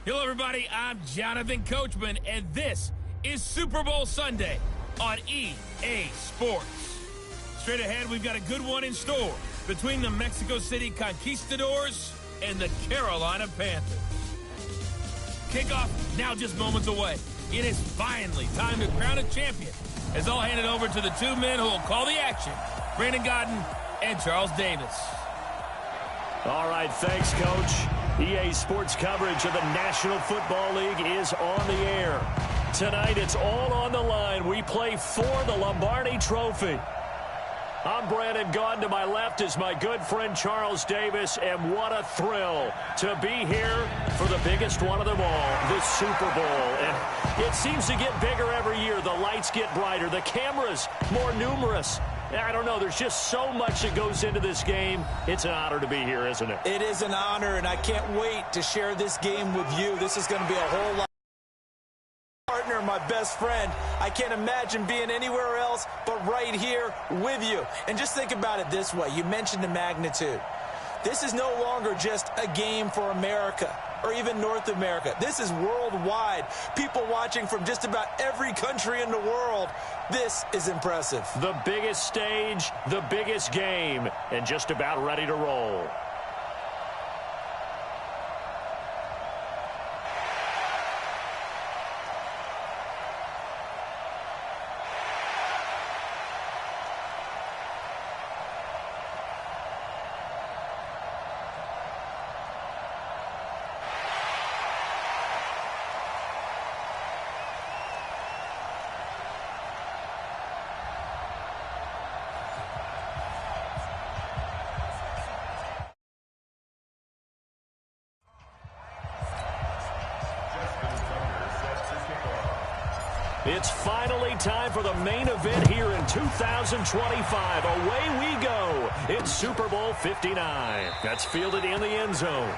Hello, everybody. I'm Jonathan Coachman, and this is Super Bowl Sunday on EA Sports. Straight ahead, we've got a good one in store between the Mexico City Conquistadors and the Carolina Panthers. Kickoff now just moments away. It is finally time to crown a champion, as I'll hand it over to the two men who will call the action, Brandon Godden and Charles Davis. All right, thanks, Coach. EA Sports coverage of the National Football League is on the air. Tonight, it's all on the line. We play for the Lombardi Trophy. I'm Brandon Godden. To my left is my good friend Charles Davis, and what a thrill to be here for the biggest one of them all, the Super Bowl. And it seems to get bigger every year. The lights get brighter, the cameras more numerous. I don't know, there's just so much that goes into this game. It's an honor to be here, isn't it? It is an honor, and I can't wait to share this game with you. This is going to be a whole lot. Partner, my best friend. I can't imagine being anywhere else but right here with you. And just think about it this way. You mentioned the magnitude. This is no longer just a game for America or even North America. This is worldwide. People watching from just about every country in the world. This is impressive. The biggest stage, the biggest game, and just about ready to roll. It's finally time for the main event here in 2025. Away we go. It's Super Bowl 59. That's fielded in the end zone.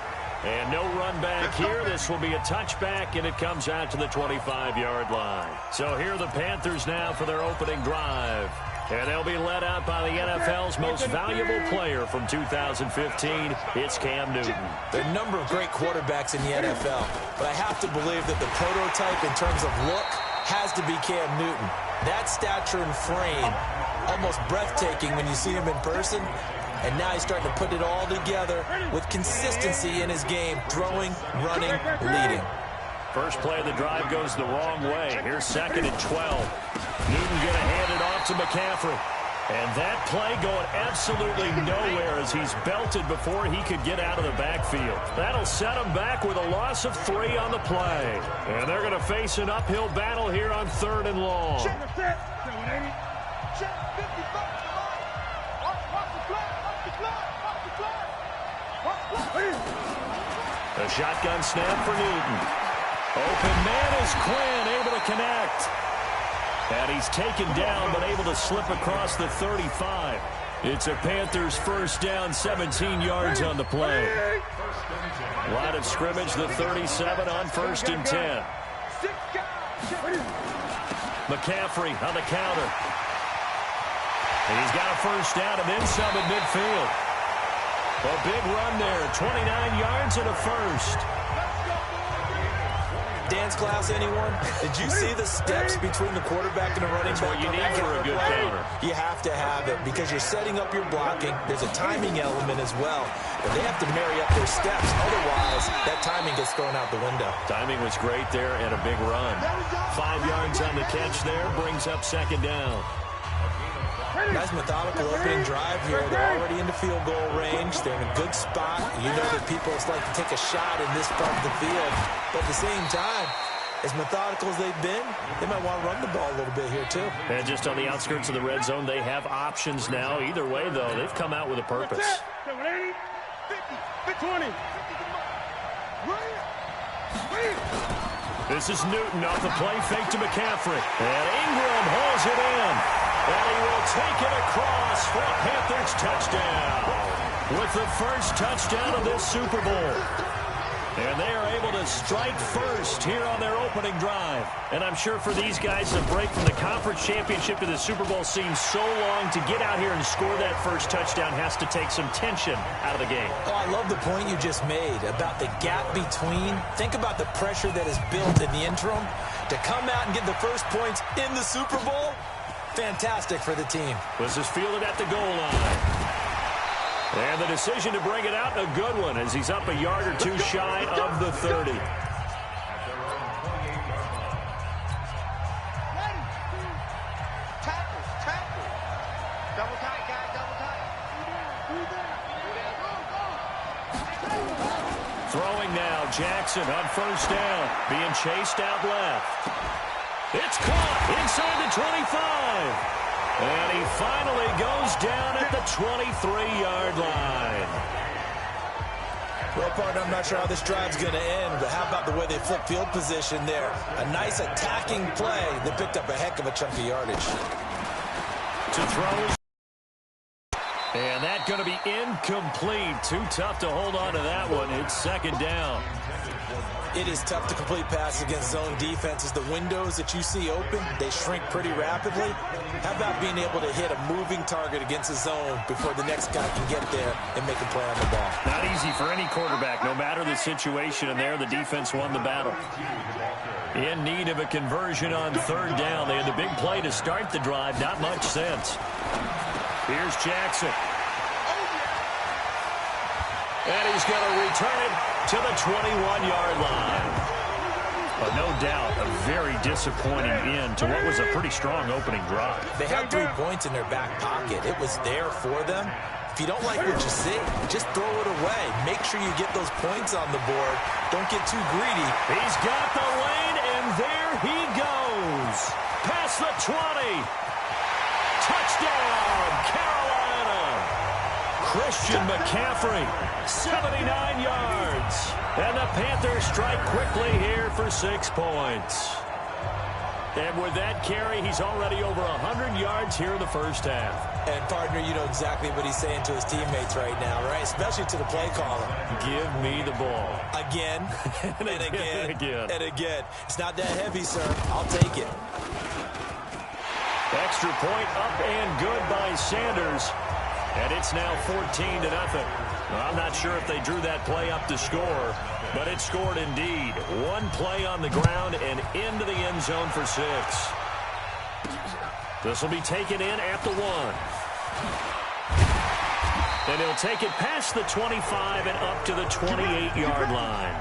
And no run back here. This will be a touchback, and it comes out to the 25-yard line. So here are the Panthers now for their opening drive. And they'll be led out by the NFL's most valuable player from 2015. It's Cam Newton. There are a number of great quarterbacks in the NFL, but I have to believe that the prototype in terms of look has to be Cam Newton. That stature and frame, almost breathtaking when you see him in person. And now he's starting to put it all together with consistency in his game, throwing, running, leading. First play of the drive goes the wrong way. Here's 2nd and 12. Newton going to hand it off to McCaffrey. And that play going absolutely nowhere as he's belted before he could get out of the backfield. That'll set him back with a loss of 3 on the play. And they're going to face an uphill battle here on 3rd and long. A shotgun snap for Newton. Open man is Quinn, able to connect. And he's taken down, but able to slip across the 35. It's a Panthers first down, 17 yards on the play. Line of scrimmage, the 37 on 1st and 10. McCaffrey on the counter. And he's got a first down and then some at midfield. A big run there, 29 yards and a first. Dance class, anyone? Did you see the steps between the quarterback and the running back? That's what you need for a good counter. You have to have it because you're setting up your blocking. There's a timing element as well. But they have to marry up their steps. Otherwise, that timing gets thrown out the window. Timing was great there and a big run. 5 yards on the catch there, brings up 2nd down. Nice methodical opening drive here. They're already in the field goal range. They're in a good spot. You know that people like to take a shot in this part of the field. But at the same time, as methodical as they've been, they might want to run the ball a little bit here too. And just on the outskirts of the red zone, they have options now. Either way, though, they've come out with a purpose. 20. This is Newton off the play fake to McCaffrey. And Ingram holds it in. And he will take it across for a Panthers touchdown with the first touchdown of this Super Bowl. And they are able to strike first here on their opening drive. And I'm sure for these guys, the break from the conference championship to the Super Bowl seems so long. To get out here and score that first touchdown has to take some tension out of the game. Oh, I love the point you just made about the gap between. Think about the pressure that is built in the interim. To come out and get the first points in the Super Bowl, fantastic for the team. This is fielded at the goal line. And the decision to bring it out, a good one, as he's up a yard or two shy of the 30. Throwing now, Jackson on first down, being chased out left. It's caught inside the 25. And he finally goes down at the 23-yard line. Well, partner, I'm not sure how this drive's going to end, but how about the way they flip field position there? A nice attacking play that picked up a heck of a chunk of yardage. To throw. And that's going to be incomplete. Too tough to hold on to that one. It's second down. It is tough to complete passes against zone defenses. The windows that you see open, they shrink pretty rapidly. How about being able to hit a moving target against a zone before the next guy can get there and make a play on the ball? Not easy for any quarterback, no matter the situation, and there the defense won the battle. In need of a conversion on third down. They had the big play to start the drive. Not much sense. Here's Jackson. And he's going to return it to the 21-yard line. But no doubt, a very disappointing end to what was a pretty strong opening drive. They had 3 points in their back pocket. It was there for them. If you don't like what you see, just throw it away. Make sure you get those points on the board. Don't get too greedy. He's got the lane, and there he goes. Past the 20. Touchdown, Carolina. Christian McCaffrey, 79 yards. And the Panthers strike quickly here for 6 points. And with that carry, he's already over 100 yards here in the first half. And, partner, you know exactly what he's saying to his teammates right now, right? Especially to the play caller. Give me the ball. Again, and again, and again. and again. It's not that heavy, sir. I'll take it. Extra point up and good by Sanders. And it's now 14-0. Well, I'm not sure if they drew that play up to score, but it scored indeed. One play on the ground and into the end zone for 6. This will be taken in at the 1. And he'll take it past the 25 and up to the 28-yard line.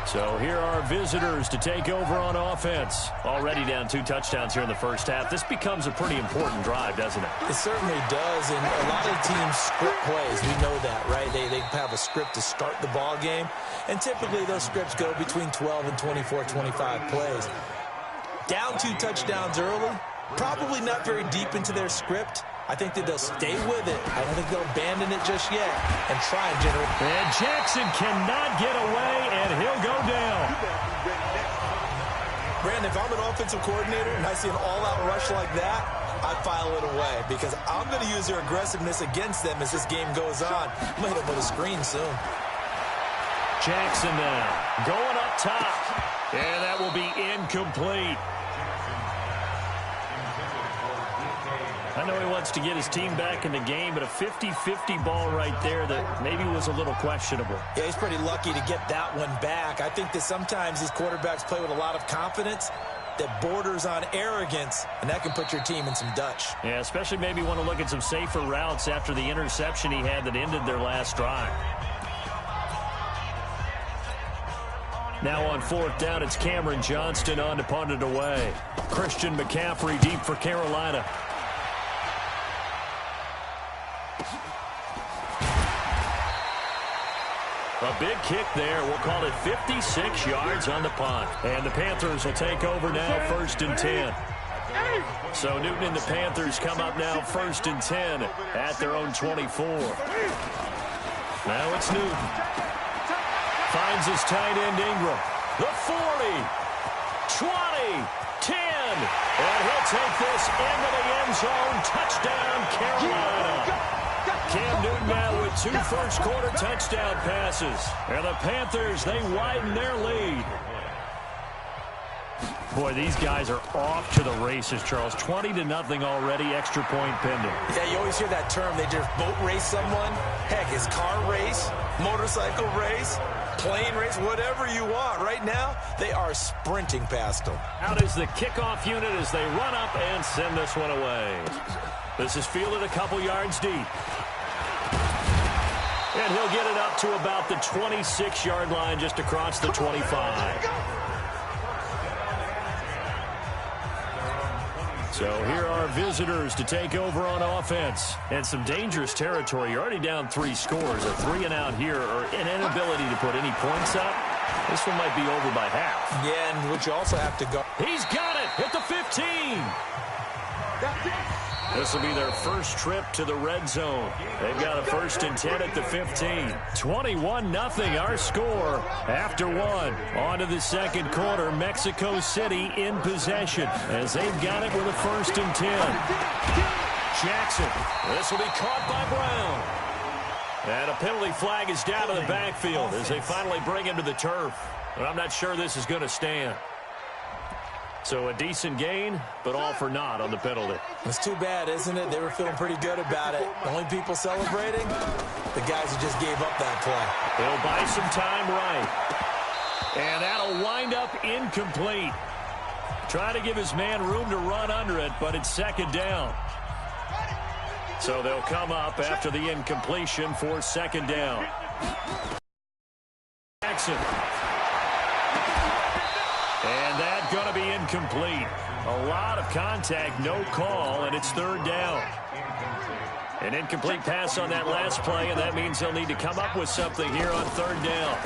So here are visitors to take over on offense. Already down 2 touchdowns here in the first half. This becomes a pretty important drive, doesn't it? It certainly does, and a lot of teams script plays. We know that, right? They have a script to start the ball game, and typically those scripts go between 12 and 24, 25 plays. Down 2 touchdowns early, probably not very deep into their script. I think that they'll stay with it. I don't think they'll abandon it just yet and try and generate. And Jackson cannot get away, and he'll go down. Brandon, if I'm an offensive coordinator and I see an all-out rush like that, I file it away because I'm going to use their aggressiveness against them as this game goes on. I'm going to hit them with a screen soon. Jackson now going up top, and that will be incomplete. I know he wants to get his team back in the game, but a 50-50 ball right there that maybe was a little questionable. Yeah, he's pretty lucky to get that one back. I think that sometimes these quarterbacks play with a lot of confidence that borders on arrogance, and that can put your team in some Dutch. Yeah, especially maybe want to look at some safer routes after the interception he had that ended their last drive. Now on 4th down, it's Cameron Johnston on to punt it away. Christian McCaffrey deep for Carolina. A big kick there. We'll call it 56 yards on the punt. And the Panthers will take over now 1st and 10. So Newton and the Panthers come up now 1st and 10 at their own 24. Now it's Newton. Finds his tight end Ingram. The 40, 20, 10. And he'll take this into the end zone. Touchdown, Carolina. Cam Newton now with 2 first-quarter touchdown passes. And the Panthers, they widen their lead. Boy, these guys are off to the races, Charles. 20-0 already, extra point pending. Yeah, you always hear that term. They just boat race someone. Heck, it's car race, motorcycle race, plane race, whatever you want. Right now, they are sprinting past them. Out is the kickoff unit as they run up and send this one away. This is fielded a couple yards deep. And he'll get it up to about the 26-yard line, just across the 25. So here are visitors to take over on offense. And some dangerous territory. You're already down 3 scores. A 3-and-out here, or an inability to put any points up. This one might be over by half. Yeah, and which you also have to go. He's got it at the 15. This will be their first trip to the red zone. They've got a 1st and 10 at the 15. 21-0 our score after 1. On to the second quarter. Mexico City in possession as they've got it with a 1st and 10. Jackson. This will be caught by Brown. And a penalty flag is down to the backfield as they finally bring him to the turf. But I'm not sure this is going to stand. So a decent gain, but all for naught on the penalty. It's too bad, isn't it? They were feeling pretty good about it. The only people celebrating, the guys who just gave up that play. He'll buy some time right. And that'll wind up incomplete. Trying to give his man room to run under it, but it's 2nd down. So they'll come up after the incompletion for 2nd down. Jackson. And that's going to be incomplete. A lot of contact, no call, and it's 3rd down. An incomplete pass on that last play, and that means they'll need to come up with something here on 3rd down.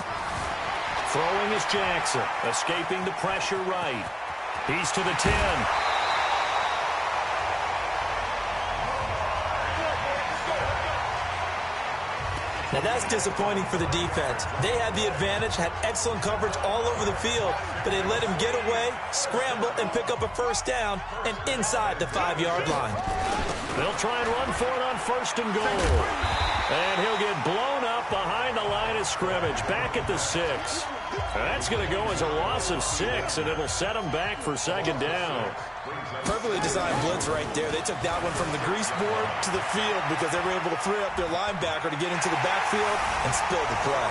Throwing is Jackson, escaping the pressure right. He's to the 10. Now that's disappointing for the defense. They had the advantage, had excellent coverage all over the field, but they let him get away, scramble, and pick up a 1st down and inside the 5-yard line. They'll try and run for it on 1st and goal. And he'll get blown up behind the line of scrimmage, back at the 6. That's going to go as a loss of 6, and it'll set them back for 2nd down. Perfectly designed blitz right there. They took that one from the grease board to the field because they were able to free up their linebacker to get into the backfield and spill the play.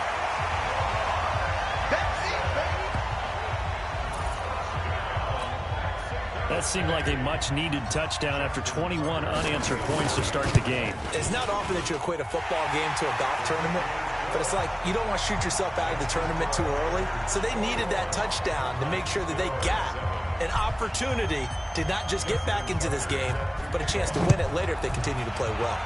That seemed like a much-needed touchdown after 21 unanswered points to start the game. It's not often that you equate a football game to a golf tournament, but it's like you don't want to shoot yourself out of the tournament too early. So they needed that touchdown to make sure that they got an opportunity to not just get back into this game, but a chance to win it later if they continue to play well.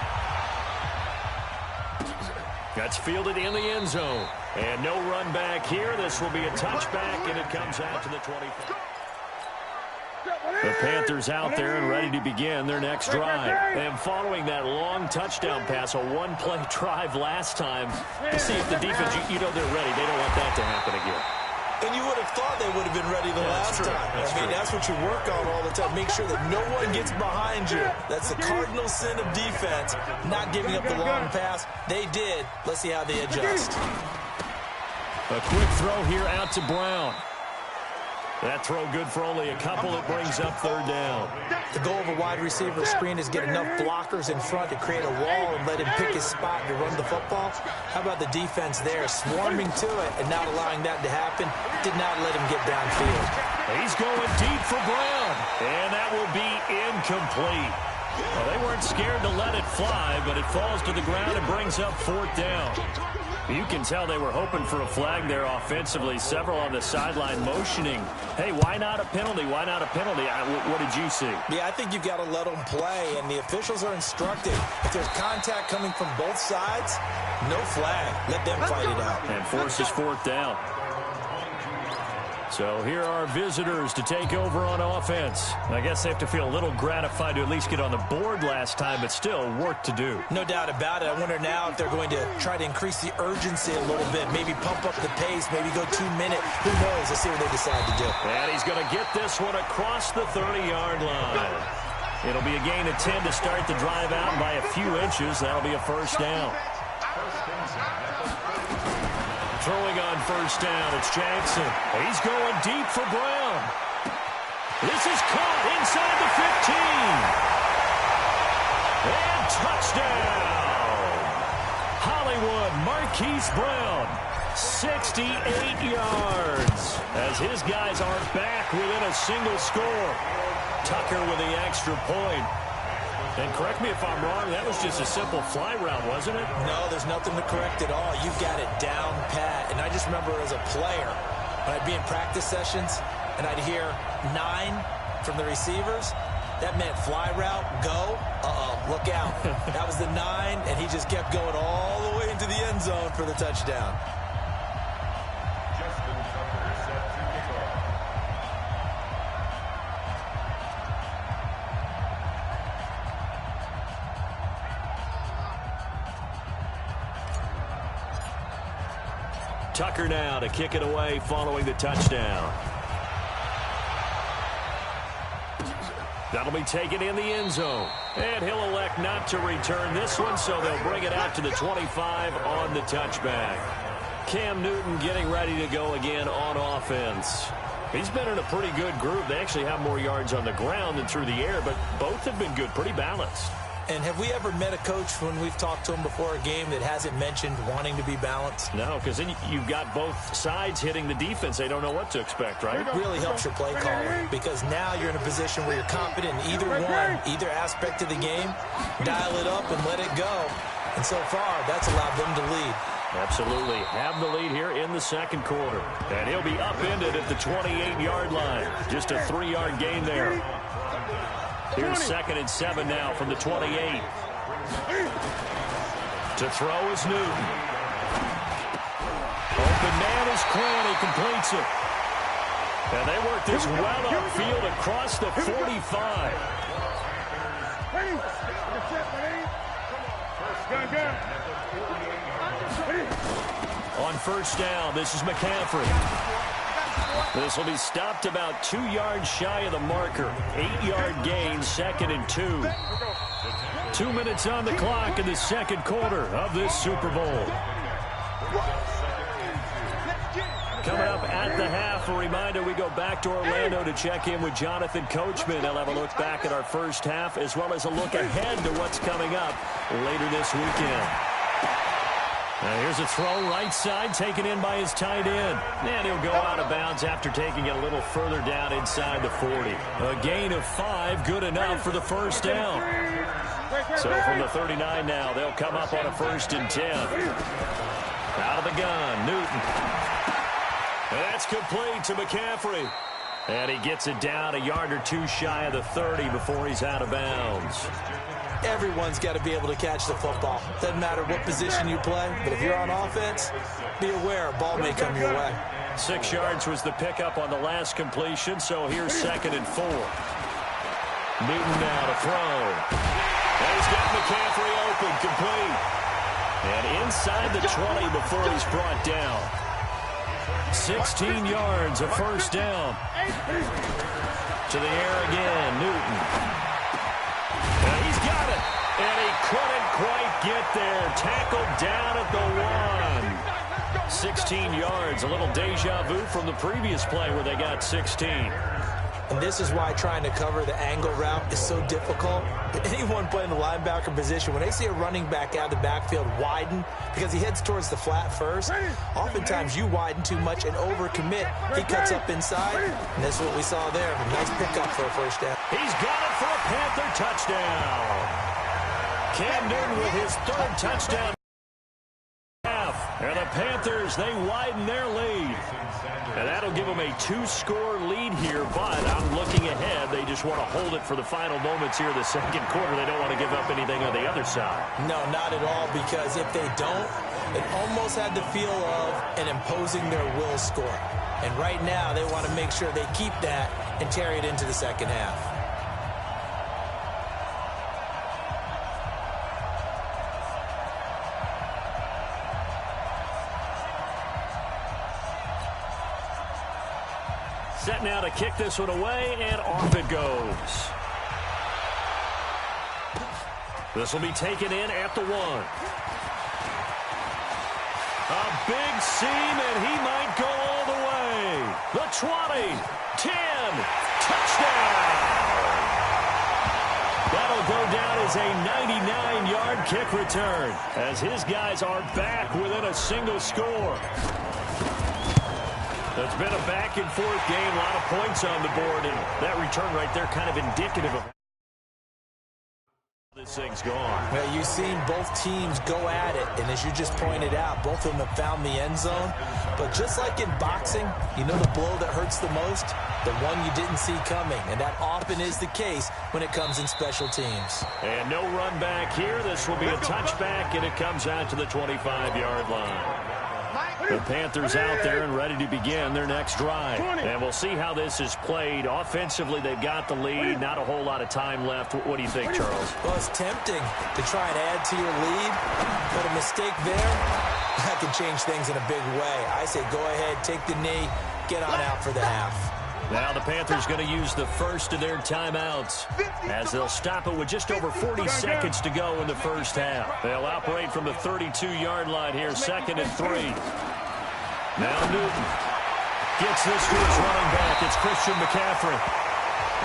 That's fielded in the end zone. And no run back here. This will be a touchback, and it comes out to the 25. The Panthers out there and ready to begin their next drive. And following that long touchdown pass, a one-play drive last time, to see if the defense, you know they're ready. They don't want that to happen again. And you would have thought they would have been ready the last time. That's what you work on all the time. Make sure that no one gets behind you. That's the cardinal sin of defense, not giving up the long pass. They did. Let's see how they adjust. A quick throw here out to Brown. That throw good for only a couple. It brings up 3rd down. The goal of a wide receiver screen is get enough blockers in front to create a wall and let him pick his spot to run the football. How about the defense there, swarming to it and not allowing that to happen? Did not let him get downfield. He's going deep for Brown, and that will be incomplete. Well, they weren't scared to let it fly, but it falls to the ground and brings up 4th down. You can tell they were hoping for a flag there offensively. Several on the sideline motioning. Hey, why not a penalty? Why not a penalty? What did you see? Yeah, I think you've got to let them play, and the officials are instructing. If there's contact coming from both sides, no flag. Let them fight it out. And forces 4th down. So here are visitors to take over on offense. I guess they have to feel a little gratified to at least get on the board last time, but still work to do. No doubt about it. I wonder now if they're going to try to increase the urgency a little bit, maybe pump up the pace, maybe go 2 minutes. Who knows? Let's see what they decide to do. And he's going to get this one across the 30-yard line. It'll be a gain of 10 to start the drive out, and by a few inches, that'll be a first down. Throwing on first down, it's Jackson. He's going deep for Brown. This is caught inside the 15. And touchdown. Hollywood Marquise Brown, 68 yards, as his guys are back within a single score. Tucker with the extra point. And correct me if I'm wrong, that was just a simple fly route, wasn't it? No, there's nothing to correct at all. You've got it down pat. And I just remember as a player, when I'd be in practice sessions and I'd hear 9 from the receivers, that meant fly route, go, look out. That was the 9, and he just kept going all the way into the end zone for the touchdown. Tucker now to kick it away following the touchdown. That'll be taken in the end zone. And he'll elect not to return this one, so they'll bring it out to the 25 on the touchback. Cam Newton getting ready to go again on offense. He's been in a pretty good group. They actually have more yards on the ground than through the air, but both have been good, pretty balanced. And have we ever met a coach when we've talked to him before a game that hasn't mentioned wanting to be balanced? No, because then you've got both sides hitting the defense. They don't know what to expect, right? It really helps your play calling, because now you're in a position where you're confident in either aspect of the game. Dial it up and let it go. And so far, that's allowed them to lead. Absolutely. Have the lead here in the second quarter. And he'll be upended at the 28-yard line. Just a 3-yard gain there. Here's 2nd and 7 now from the 28. To throw is Newton. Open man is Quinn. He completes it. And they work this well upfield across the 45. On first down, this is McCaffrey. This will be stopped about 2 yards shy of the marker. 8-yard gain, 2nd and 2. 2 minutes on the clock in the second quarter of this Super Bowl. Coming up at the half, a reminder, we go back to Orlando to check in with Jonathan Coachman. He'll have a look back at our first half, as well as a look ahead to what's coming up later this weekend. Now here's a throw right side, taken in by his tight end. And he'll go out of bounds after taking it a little further down inside the 40. A gain of 5, good enough for the first down. So from the 39 now, they'll come up on a 1st and 10. Out of the gun, Newton. And that's complete to McCaffrey. And he gets it down a yard or 2 shy of the 30 before he's out of bounds. Everyone's got to be able to catch the football. Doesn't matter what position you play, but if you're on offense, be aware a ball may come your way. 6 yards was the pickup on the last completion, so here's 2nd and 4. Newton now to throw. And he's got McCaffrey open, complete. And inside the 20 before he's brought down. 16 yards, a first down. To the air again, Newton. And he's got it. And he couldn't quite get there. Tackled down at the 1. 16 yards, a little deja vu from the previous play where they got 16. And this is why trying to cover the angle route is so difficult. Anyone playing the linebacker position, when they see a running back out of the backfield widen because he heads towards the flat first, oftentimes you widen too much and overcommit. He cuts up inside, and that's what we saw there. A nice pickup for a first down. He's got it for a Panther touchdown. Cam Newton with his 3rd touchdown. And the Panthers, they widen their lead. And that'll give them a 2-score lead here, but I'm looking ahead. They just want to hold it for the final moments here of the second quarter. They don't want to give up anything on the other side. No, not at all, because if they don't, it almost had the feel of an imposing their will score. And right now, they want to make sure they keep that and carry it into the second half. Set now to kick this one away, and off it goes. This will be taken in at the 1. A big seam, and he might go all the way. The 20, 10, touchdown! That'll go down as a 99-yard kick return as his guys are back within a single score. It's been a back-and-forth game, a lot of points on the board, and that return right there kind of indicative of this thing's gone. Well, you've seen both teams go at it, and as you just pointed out, both of them have found the end zone. But just like in boxing, you know the blow that hurts the most? The one you didn't see coming, and that often is the case when it comes in special teams. And no run back here. This will be a touchback, and it comes out to the 25-yard line. The Panthers out there and ready to begin their next drive. And we'll see how this is played. Offensively, they've got the lead. Not a whole lot of time left. What do you think, Charles? Well, it's tempting to try and add to your lead. But a mistake there, that can change things in a big way. I say go ahead, take the knee, get on out for the half. Now the Panthers going to use the first of their timeouts as they'll stop it with just over 40 seconds to go in the first half. They'll operate from the 32-yard line here, 2nd and 3. Now Newton gets this to his running back. It's Christian McCaffrey.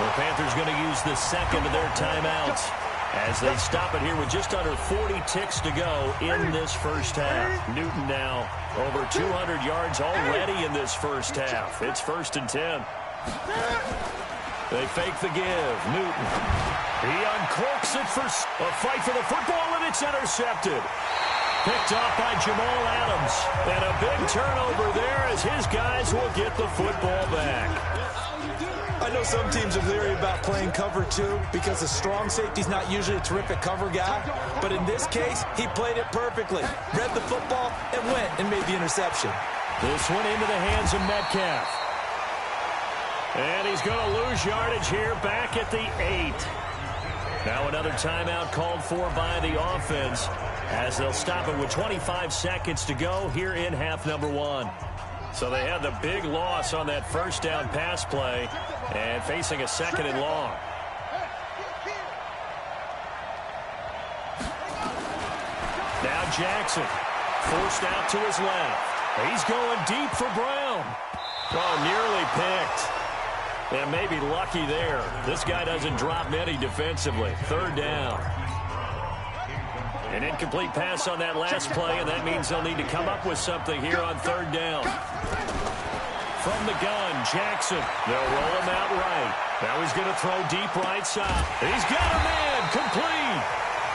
The Panthers going to use the second of their timeouts as they stop it here with just under 40 ticks to go in this first half. Newton now over 200 yards already in this first half. It's 1st and 10. They fake the give. Newton. He uncorks it for a fight for the football, and it's intercepted. Picked off by Jamal Adams. And a big turnover there as his guys will get the football back. I know some teams are leery about playing cover 2 because a strong safety's not usually a terrific cover guy. But in this case, he played it perfectly. Read the football and went and made the interception. This one into the hands of Metcalf. And he's going to lose yardage here back at the 8. Now another timeout called for by the offense as they'll stop it with 25 seconds to go here in half number 1. So they had the big loss on that first down pass play and facing a 2nd and long. Now Jackson forced out to his left. He's going deep for Brown. Oh, nearly picked. And maybe lucky there. This guy doesn't drop many defensively. 3rd down. An incomplete pass on that last play, and that means they'll need to come up with something here on 3rd down. From the gun, Jackson. They'll roll him out right. Now he's going to throw deep right side. He's got a man. Complete.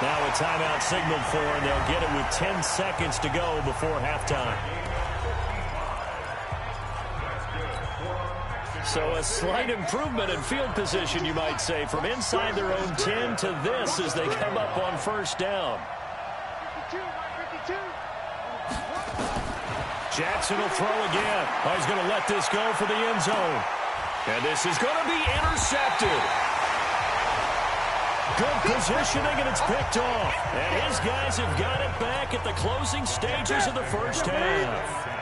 Now a timeout signaled for, and they'll get it with 10 seconds to go before halftime. So a slight improvement in field position, you might say, from inside their own 10 to this as they come up on 1st down. Jackson will throw again. Oh, he's going to let this go for the end zone. And this is going to be intercepted. Good positioning, and it's picked off. And his guys have got it back at the closing stages of the first half.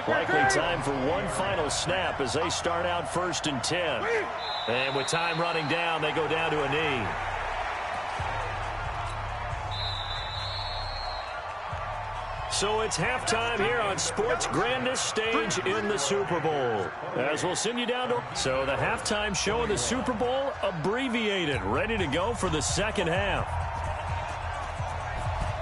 Likely time for one final snap as they start out 1st and 10. And with time running down, they go down to a knee. So it's halftime here on sports' grandest stage in the Super Bowl. As we'll send you down to... So the halftime show of the Super Bowl abbreviated, ready to go for the second half.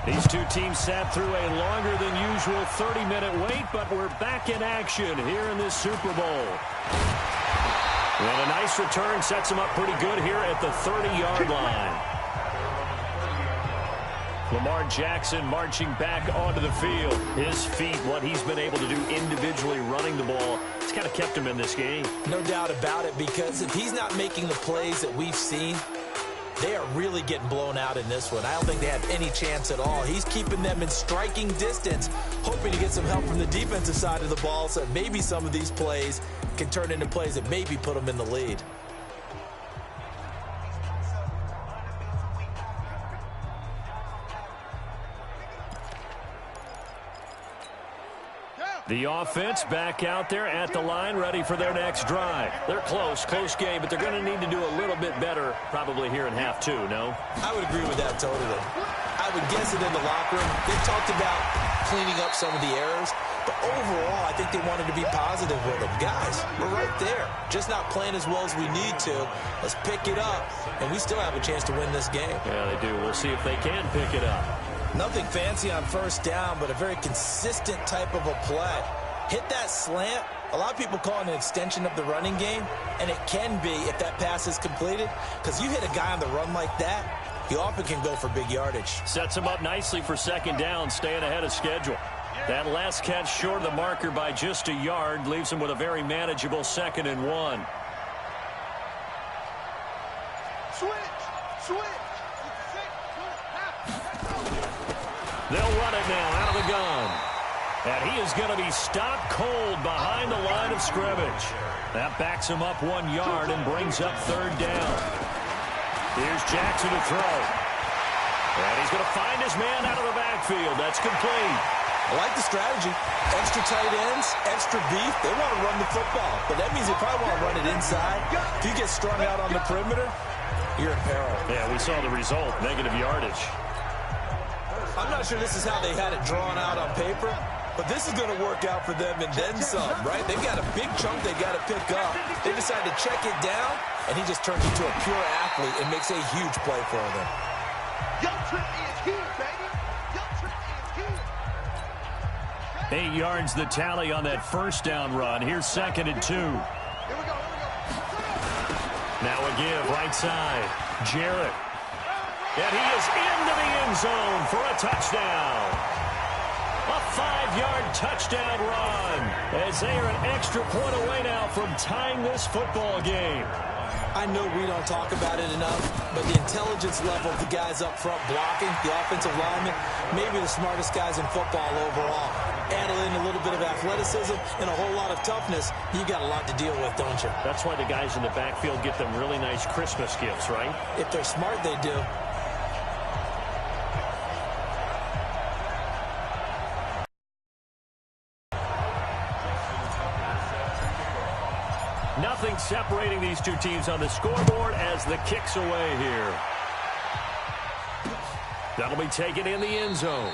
These two teams sat through a longer than usual 30-minute wait, but we're back in action here in this Super Bowl. And a nice return sets them up pretty good here at the 30-yard line. Lamar Jackson marching back onto the field. His feet, what he's been able to do individually running the ball, it's kind of kept him in this game. No doubt about it, because if he's not making the plays that we've seen, they are really getting blown out in this one. I don't think they have any chance at all. He's keeping them in striking distance, hoping to get some help from the defensive side of the ball so that maybe some of these plays can turn into plays that maybe put them in the lead. The offense back out there at the line, ready for their next drive. They're close game, but they're going to need to do a little bit better probably here in half two, no? I would agree with that totally. I would guess it in the locker room. They talked about cleaning up some of the errors, but overall, I think they wanted to be positive with them. Guys, we're right there. Just not playing as well as we need to. Let's pick it up, and we still have a chance to win this game. Yeah, they do. We'll see if they can pick it up. Nothing fancy on first down, but a very consistent type of a play. Hit that slant. A lot of people call it an extension of the running game, and it can be if that pass is completed, because you hit a guy on the run like that, he often can go for big yardage. Sets him up nicely for second down, staying ahead of schedule. That last catch short of the marker by just a yard leaves him with a very manageable 2nd and 1. Switch. They'll run it now out of the gun. And he is going to be stopped cold behind the line of scrimmage. That backs him up 1 yard and brings up 3rd down. Here's Jackson to throw. And he's going to find his man out of the backfield. That's complete. I like the strategy. Extra tight ends, extra beef. They want to run the football. But that means they probably want to run it inside. If you get strung out on the perimeter, you're in peril. Yeah, we saw the result. Negative yardage. I'm not sure this is how they had it drawn out on paper, but this is going to work out for them and then some, right? They've got a big chunk they got to pick up. They decide to check it down, and he just turns into a pure athlete and makes a huge play for them. Yo, Trent is here, baby. Yo, Trent is here. 8 yards the tally on that first down run. Here's 2nd and 2. Here we go. Now a give, right side. Jarrett. And he is into the end zone for a touchdown. A 5-yard touchdown run as they are an extra point away now from tying this football game. I know we don't talk about it enough, but the intelligence level of the guys up front blocking, the offensive linemen, maybe the smartest guys in football overall. Add in a little bit of athleticism and a whole lot of toughness, you got a lot to deal with, don't you? That's why the guys in the backfield get them really nice Christmas gifts, right? If they're smart, they do. Nothing separating these two teams on the scoreboard as the kick's away here. That'll be taken in the end zone.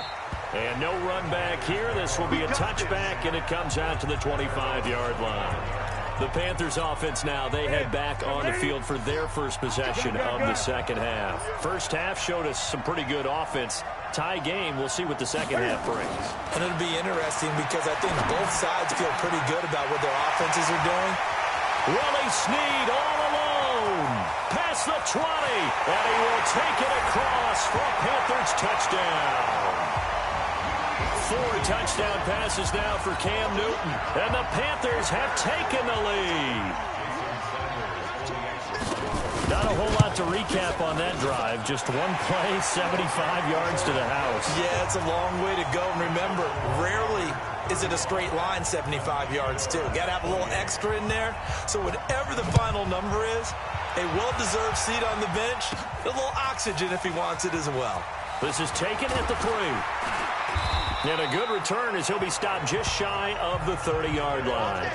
And no run back here. This will be a touchback, and it comes out to the 25-yard line. The Panthers offense now, they head back on the field for their first possession of the second half. First half showed us some pretty good offense. Tie game, we'll see what the second half brings. And it'll be interesting because I think both sides feel pretty good about what their offenses are doing. Willie Snead all alone. Past the 20. And he will take it across for a Panthers touchdown. 4 touchdown passes now for Cam Newton. And the Panthers have taken the lead. Not a whole lot to recap on that drive. Just one play, 75 yards to the house. Yeah, it's a long way to go. And remember, rarely is it a straight line 75 yards, too. Got to have a little extra in there. So whatever the final number is, a well-deserved seat on the bench, a little oxygen if he wants it as well. This is taken at the 3. And a good return as he'll be stopped just shy of the 30-yard line.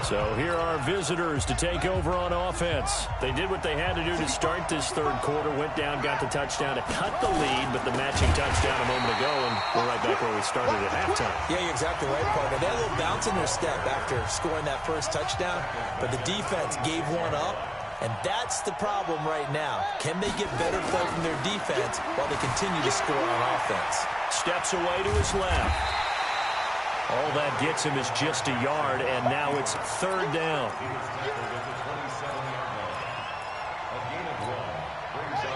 So here are visitors to take over on offense. They did what they had to do to start this third quarter, went down, got the touchdown to cut the lead, but the matching touchdown a moment ago, and we're right back where we started at halftime. Yeah, you're exactly right, partner. They had a little bounce in their step after scoring that first touchdown, but the defense gave one up, and that's the problem right now. Can they get better play from their defense while they continue to score on offense? Steps away to his left. All that gets him is just a yard, and now it's 3rd down.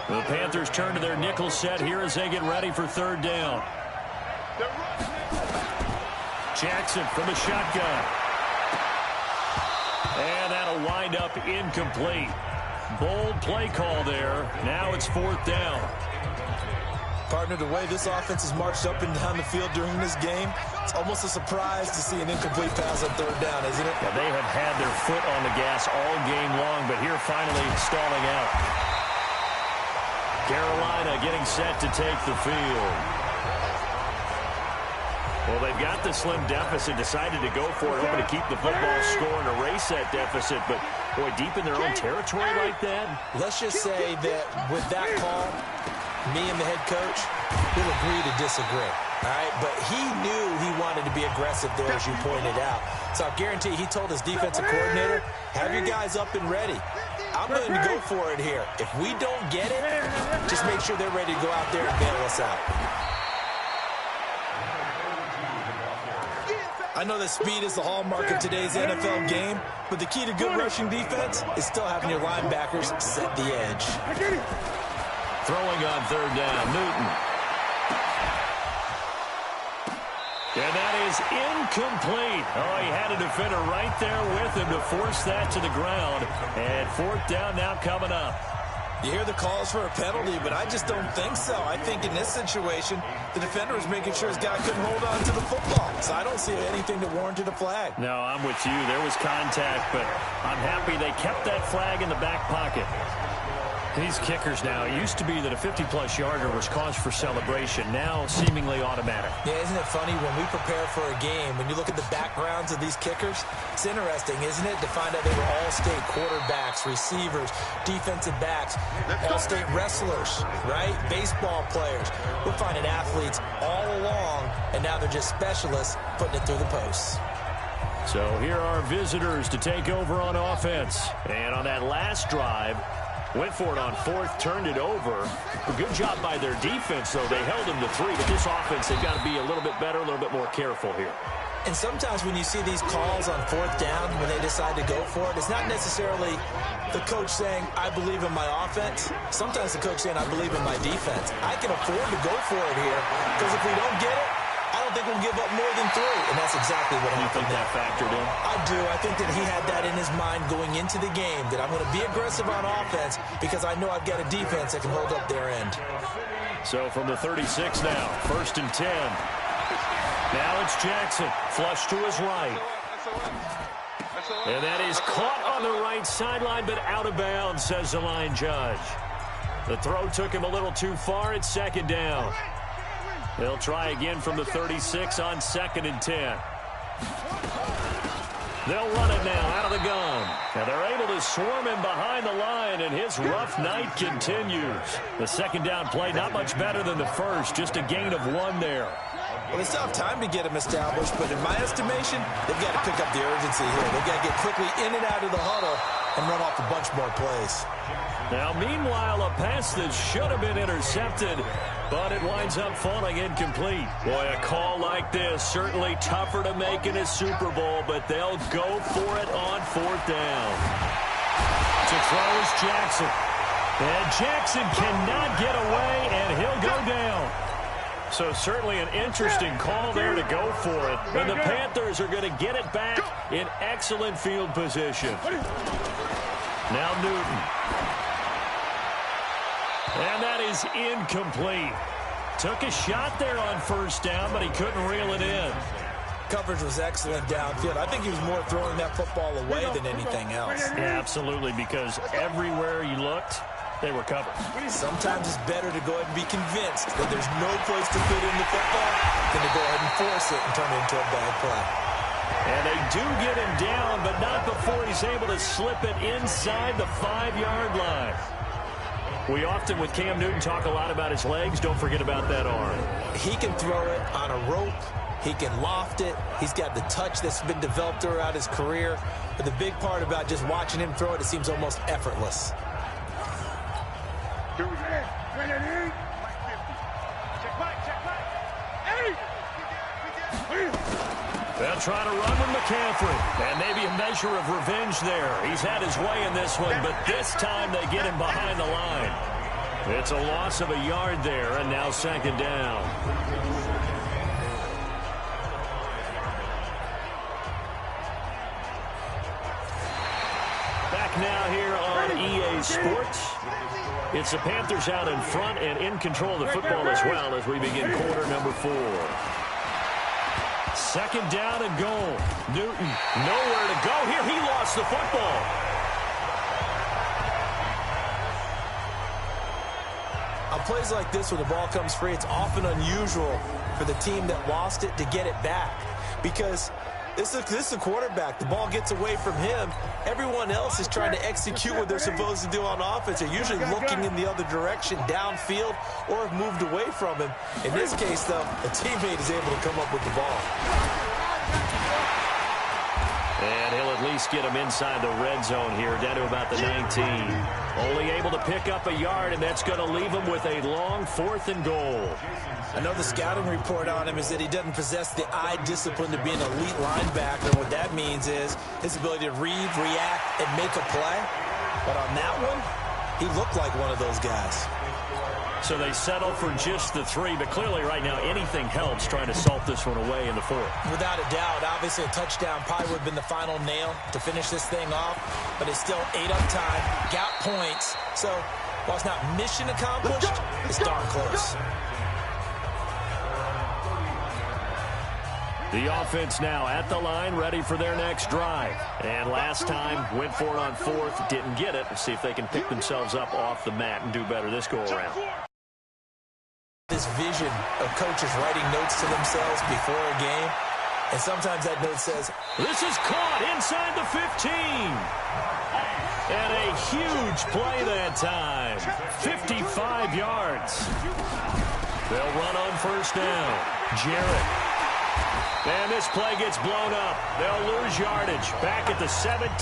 The Panthers turn to their nickel set here as they get ready for 3rd down. Jackson from the shotgun. And that'll wind up incomplete. Bold play call there. Now it's 4th down. Partner, the way this offense has marched up and down the field during this game, it's almost a surprise to see an incomplete pass on 3rd down, isn't it? Yeah, they have had their foot on the gas all game long, but here finally stalling out. Carolina getting set to take the field. Well, they've got the slim deficit, decided to go for it, hoping to keep the football score and erase that deficit. But, boy, deep in their own territory like that. Let's just say that with that call, me and the head coach will agree to disagree. All right, but he knew he wanted to be aggressive there, as you pointed out. So I guarantee he told his defensive coordinator, have your guys up and ready. I'm going to go for it here. If we don't get it, just make sure they're ready to go out there and bail us out. I know that speed is the hallmark of today's NFL game, but the key to good rushing defense is still having your linebackers set the edge. Throwing on third down, Newton. And that is incomplete. Oh, he had a defender right there with him to force that to the ground. And fourth down now coming up. You hear the calls for a penalty, but I just don't think so. I think in this situation, the defender was making sure his guy couldn't hold on to the football. So I don't see anything that warranted a flag. No, I'm with you. There was contact, but I'm happy they kept that flag in the back pocket. These kickers now, it used to be that a 50-plus yarder was cause for celebration. Now, seemingly automatic. Yeah, isn't it funny when we prepare for a game, when you look at the backgrounds of these kickers, it's interesting, isn't it, to find out they were all-state quarterbacks, receivers, defensive backs, all-state wrestlers, right? Baseball players. We're finding athletes all along, and now they're just specialists putting it through the posts. So here are visitors to take over on offense. And on that last drive, went for it on fourth, turned it over. A good job by their defense, though. They held them to 3, but this offense, they've got to be a little bit better, a little bit more careful here. And sometimes when you see these calls on fourth down, when they decide to go for it, it's not necessarily the coach saying, I believe in my offense. Sometimes the coach saying, I believe in my defense. I can afford to go for it here, because if we don't get it, I don't think we'll give up more than 3, and that's exactly what happened. You think that factored in? I do. I think that he had that in his mind going into the game, that I'm going to be aggressive on offense because I know I've got a defense that can hold up their end. So from the 36 now, 1st and 10. Now it's Jackson, flush to his right. And that is caught on the right sideline, but out of bounds, says the line judge. The throw took him a little too far at 2nd down. They'll try again from the 36 on 2nd and 10. They'll run it now out of the gun. Now they're able to swarm him behind the line, and his rough night continues. The 2nd down play, not much better than the first, just a gain of 1 there. Well, they still have time to get him established, but in my estimation, they've got to pick up the urgency here. They've got to get quickly in and out of the huddle and run off a bunch more plays. Now, meanwhile, a pass that should have been intercepted, but it winds up falling incomplete. Boy, a call like this, certainly tougher to make in a Super Bowl, but they'll go for it on 4th down. To throw is Jackson. And Jackson cannot get away, and he'll go down. So certainly an interesting call there to go for it. And the Panthers are going to get it back in excellent field position. Now Newton. And that is incomplete. Took a shot there on 1st down, but he couldn't reel it in. Coverage was excellent downfield. I think he was more throwing that football away than anything else. Yeah, absolutely, because everywhere you looked, they were covered. Sometimes it's better to go ahead and be convinced that there's no place to fit in the football than to go ahead and force it and turn it into a bad play. And they do get him down, but not before he's able to slip it inside the 5-yard line. We often, with Cam Newton, talk a lot about his legs. Don't forget about that arm. He can throw it on a rope. He can loft it. He's got the touch that's been developed throughout his career. But the big part about just watching him throw it, it seems almost effortless. They'll try to run with McCaffrey. And maybe a measure of revenge there. He's had his way in this one, but this time they get him behind the line. It's a loss of a yard there, and now 2nd down. Back now here on EA Sports. It's the Panthers out in front and in control of the football as well as we begin quarter number 4. 2nd down and goal. Newton, nowhere to go here. He lost the football. plays like this when the ball comes free, it's often unusual for the team that lost it to get it back because this is a quarterback. The ball gets away from him. Everyone else is trying to execute what they're supposed to do on offense. They're usually looking in the other direction, downfield, or have moved away from him. In this case, though, a teammate is able to come up with the ball. And he'll at least get him inside the red zone here, down to about the 19. Only able to pick up a yard, and that's going to leave him with a long 4th and goal. I know the scouting report on him is that he doesn't possess the eye discipline to be an elite linebacker. What that means is his ability to read, react, and make a play. But on that one, he looked like one of those guys. So they settle for just the 3, but clearly right now anything helps trying to salt this one away in the 4th. Without a doubt, obviously a touchdown probably would have been the final nail to finish this thing off, but it's still 8 up time, got points. So while it's not mission accomplished, it's darn close. The offense now at the line, ready for their next drive. And last time, went for it on 4th, didn't get it. Let's see if they can pick themselves up off the mat and do better this go-around. This vision of coaches writing notes to themselves before a game, and sometimes that note says, this is caught inside the 15. And a huge play that time. 55 yards. They'll run on 1st down. Jarrett. And this play gets blown up. They'll lose yardage. Back at the 17.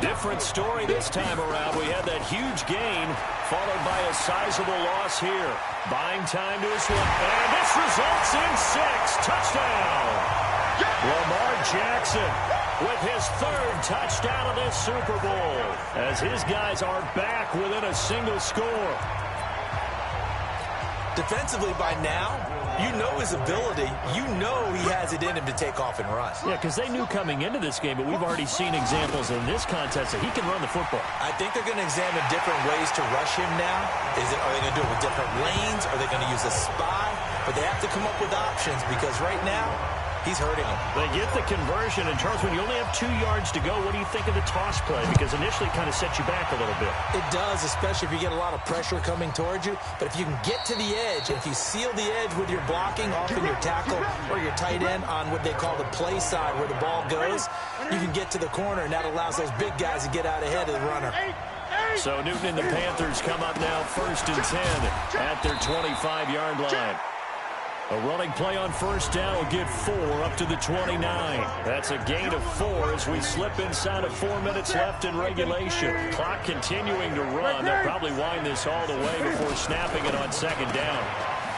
Different story this time around. We had that huge gain, followed by a sizable loss here. Buying time to his one. And this results in 6. Touchdown. Lamar Jackson with his 3rd touchdown of this Super Bowl, as his guys are back within a single score. Defensively by now, you know his ability. You know he has it in him to take off and run. Yeah, because they knew coming into this game, but we've already seen examples in this contest that he can run the football. I think they're going to examine different ways to rush him now. Are they going to do it with different lanes? Are they going to use a spy? But they have to come up with options because right now, he's hurting them. They get the conversion, and Charles, when you only have 2 yards to go, what do you think of the toss play? Because initially it kind of sets you back a little bit. It does, especially if you get a lot of pressure coming towards you. But if you can get to the edge, if you seal the edge with your blocking, often your tackle or your tight end on what they call the play side where the ball goes, you can get to the corner, and that allows those big guys to get out ahead of the runner. So Newton and the Panthers come up now 1st and 10 at their 25-yard line. A running play on 1st down will get 4 up to the 29. That's a gain of 4 as we slip inside of 4 minutes left in regulation. Clock continuing to run. They'll probably wind this all the way before snapping it on 2nd down.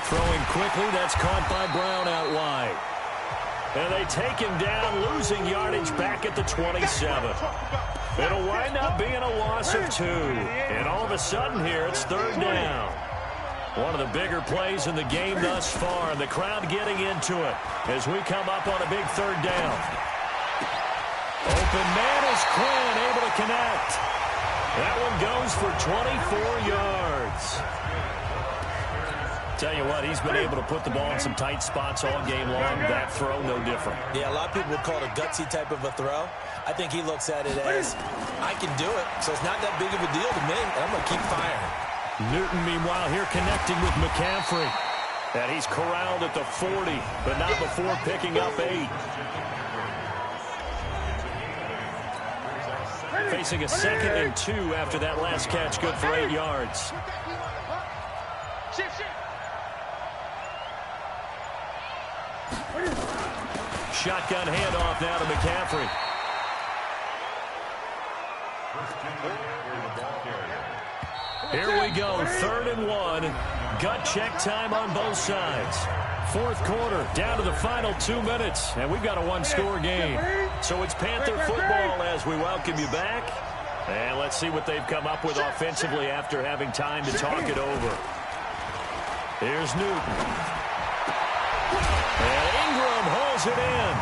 Throwing quickly, that's caught by Brown out wide. And they take him down, losing yardage back at the 27. It'll wind up being a loss of 2. And all of a sudden here, it's 3rd down. One of the bigger plays in the game thus far, and the crowd getting into it as we come up on a big 3rd down. Open man is Quinn, able to connect. That one goes for 24 yards. Tell you what, he's been able to put the ball in some tight spots all game long. That throw, no different. Yeah, a lot of people would call it a gutsy type of a throw. I think he looks at it as, I can do it, so it's not that big of a deal to me, and I'm going to keep firing. Newton, meanwhile, here connecting with McCaffrey. And he's corralled at the 40, but not before picking up 8. Facing a 2nd and 2 after that last catch, good for 8 yards. Shotgun handoff now to McCaffrey. Here we go, 3rd and 1. Gut check time on both sides. 4th quarter, down to the final 2 minutes, and we've got a 1-score game. So it's Panther football as we welcome you back. And let's see what they've come up with offensively after having time to talk it over. Here's Newton. And Ingram holds it in.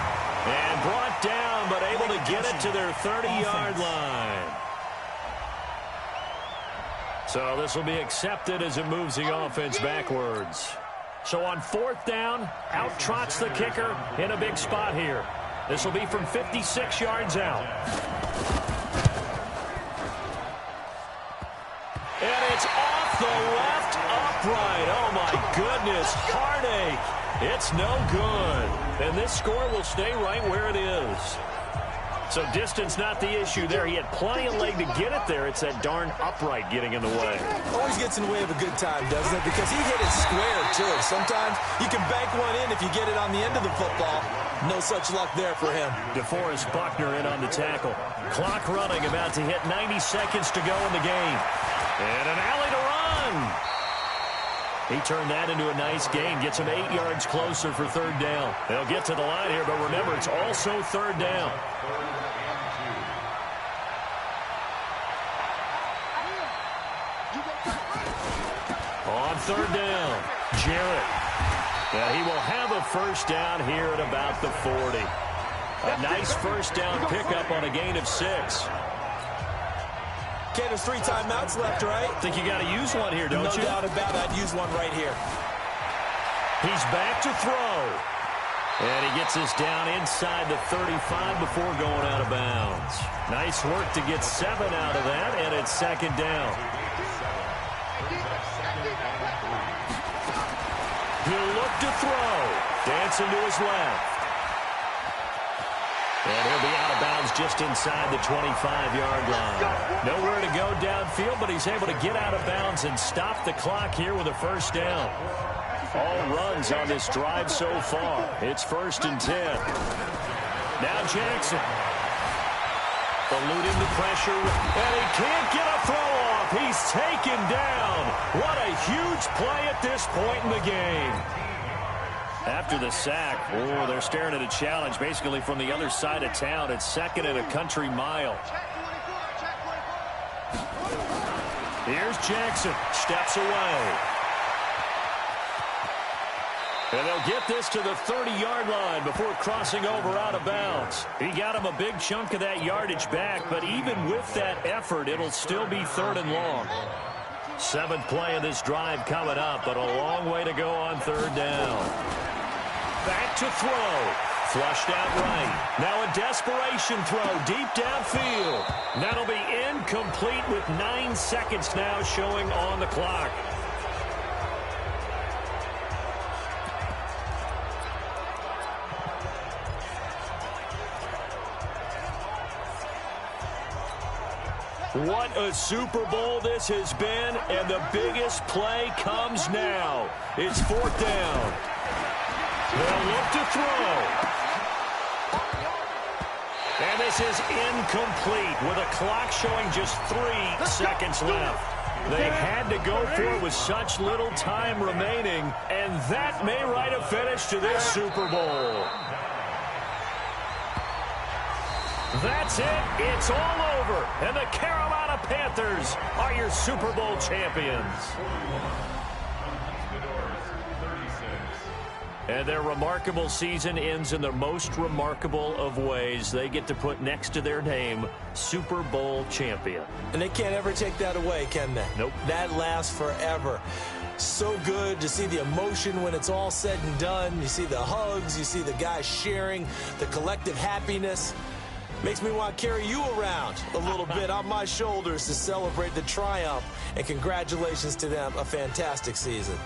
And brought down, but able to get it to their 30-yard line. So this will be accepted as it moves the offense backwards. So on 4th down, out trots the kicker in a big spot here. This will be from 56 yards out. And it's off the left upright. Oh, my goodness. Heartache. It's no good. And this score will stay right where it is. So distance not the issue there. He had plenty of leg to get it there. It's that darn upright getting in the way. Always gets in the way of a good time, doesn't it? Because he hit it square, too. Sometimes you can bank one in if you get it on the end of the football. No such luck there for him. DeForest Buckner in on the tackle. Clock running, about to hit 90 seconds to go in the game. And an alley to run. He turned that into a nice gain. Gets him 8 yards closer for third down. They'll get to the line here, but remember, it's also third down. On third down, Jarrett. Now he will have a first down here at about the 40. A nice first down pickup on a gain of 6. Okay, there's 3 timeouts left, right? Think you got to use one here, don't you? No doubt about it. I'd use one right here. He's back to throw. And he gets this down inside the 35 before going out of bounds. Nice work to get 7 out of that, and it's second down. He'll look to throw. Dancing to his left. And he'll be out of bounds just inside the 25-yard line. Nowhere to go downfield, but he's able to get out of bounds and stop the clock here with a first down. All runs on this drive so far. It's 1st and 10. Now Jackson. Eluding the pressure, and he can't get a throw off. He's taken down. What a huge play at this point in the game. After the sack, they're staring at a challenge basically from the other side of town. It's 2nd and a country mile. Here's Jackson. Steps away. And they'll get this to the 30-yard line before crossing over out of bounds. He got him a big chunk of that yardage back, but even with that effort, it'll still be 3rd and long. 7th play of this drive coming up, but a long way to go on 3rd down. Back to throw. Flushed out right. Now a desperation throw deep downfield. That'll be incomplete with 9 seconds now showing on the clock. What a Super Bowl this has been, and the biggest play comes now. It's 4th down. They'll look to throw. And this is incomplete with a clock showing just 3 seconds left. They had to go for it with such little time remaining, and that may write a finish to this Super Bowl. That's it. It's all over. And the Carolina Panthers are your Super Bowl champions. And their remarkable season ends in the most remarkable of ways. They get to put next to their name, Super Bowl champion. And they can't ever take that away, can they? Nope. That lasts forever. So good to see the emotion when it's all said and done. You see the hugs. You see the guys sharing, the collective happiness. Makes me want to carry you around a little bit on my shoulders to celebrate the triumph. And congratulations to them. A fantastic season.